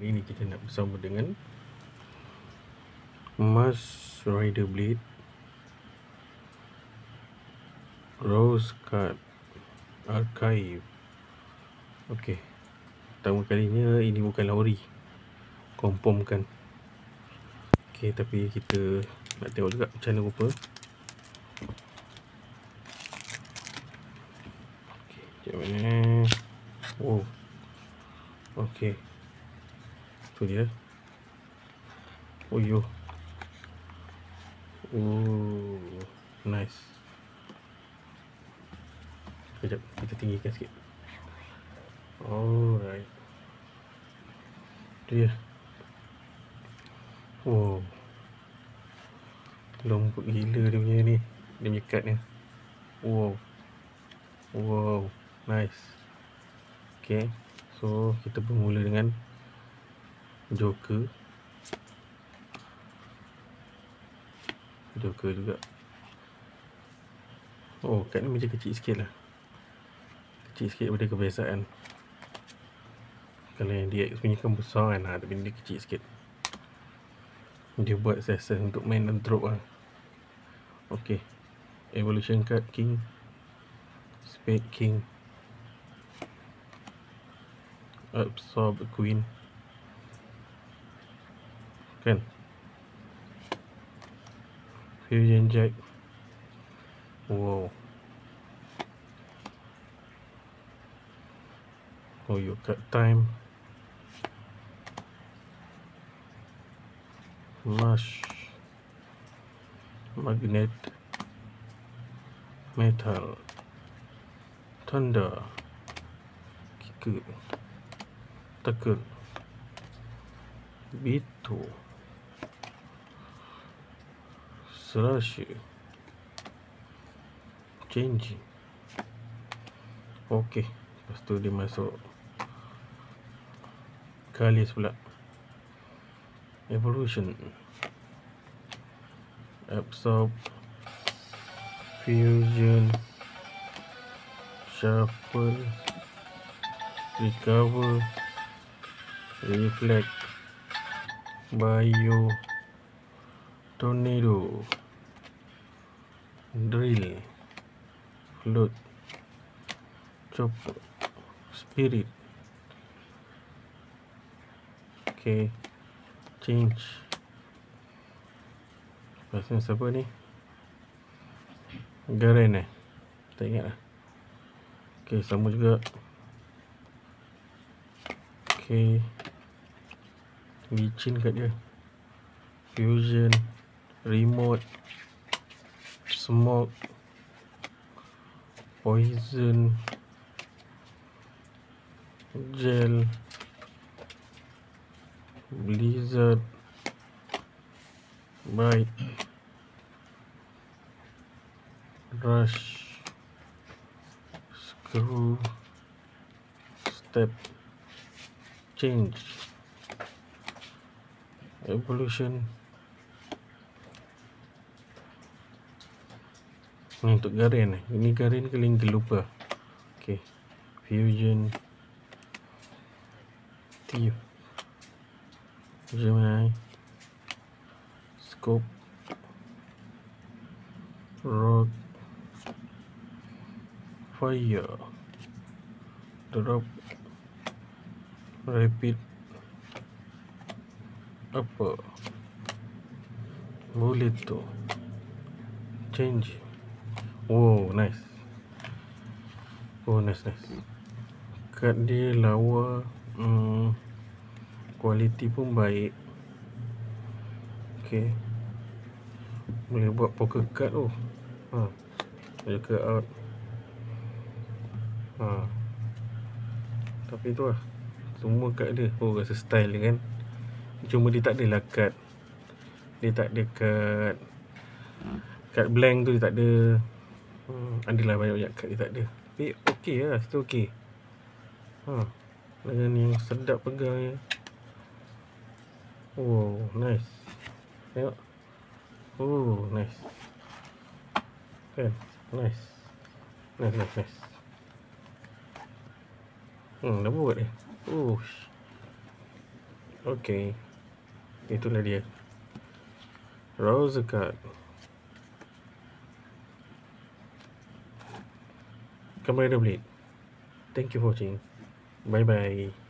Kali ini kita nak bersama dengan Mars Rider Blade Rose Card Archive. Okey, pertama kalinya ini bukanlah ori, confirm kan. Okey, tapi kita nak tengok juga macam mana rupa. Okey, macam mana. Oh, okey, tu dia. Oh yo. Oh, nice. Sekejap, kita tinggikan sikit. Alright. Tu dia. Oh, lembut gila dia punya ni. Dia punya card ni. Wow. Wow, nice. Okay, so kita bermula dengan Joker. Joker juga. Oh, card ni macam kecil sikit lah. Kecil sikit daripada kebiasaan. Kalau yang DX punya kan besar kan, tapi ni kecil sikit. Dia buat session untuk main dan drop lah. Okay, Evolution card King, Spade King, Absorb Queen, kan, Fusion Jack. Wow. Oh, you cut time. Mush, Magnet, Metal, Thunder, Kicker, Tackle, Beto, Slash, Changing. Okey, lepas tu dia masuk Kalis pula. Evolution, Absorb, Fusion, Shuffle, Recover, Reflect, Bio, Tornado, Drill, Float, Chopper, Spirit. Okay, Change. Lepas siapa ni? Garen tak ingat lah. Okay, sama juga. Okay, licin kat dia. Fusion, Remote, Smoke, Poison, Gel, Blizzard, Bite, Rush, Screw, Step, Change, Evolution. Ni untuk Garen. Ini Garen ke Link lupa. Okay, Fusion, Thief, Gemini, Scope, Rock, Fire, Drop, Rapid, Upper, Bulleto, Change. Oh, nice. Oh, nice. Kad dia lawa, kualiti pun baik. Okay, boleh buat poker card tu. Joker out. Tapi tu lah, semua kad dia. Oh, rasa style dia kan. Cuma dia tak adalah kad. Dia tak ada kad blank tu, dia tak ada. Adalah banyak-banyak kad dia tak ada. Tapi okey lah, still okey. Dengan yang sedap pegangnya. Oh, nice. Tengok. Oh, nice. Kan, nice. Dah buat dia. Okay, itulah dia. Rose card. Kamen Rider Blade. Thank you for watching. Bye bye.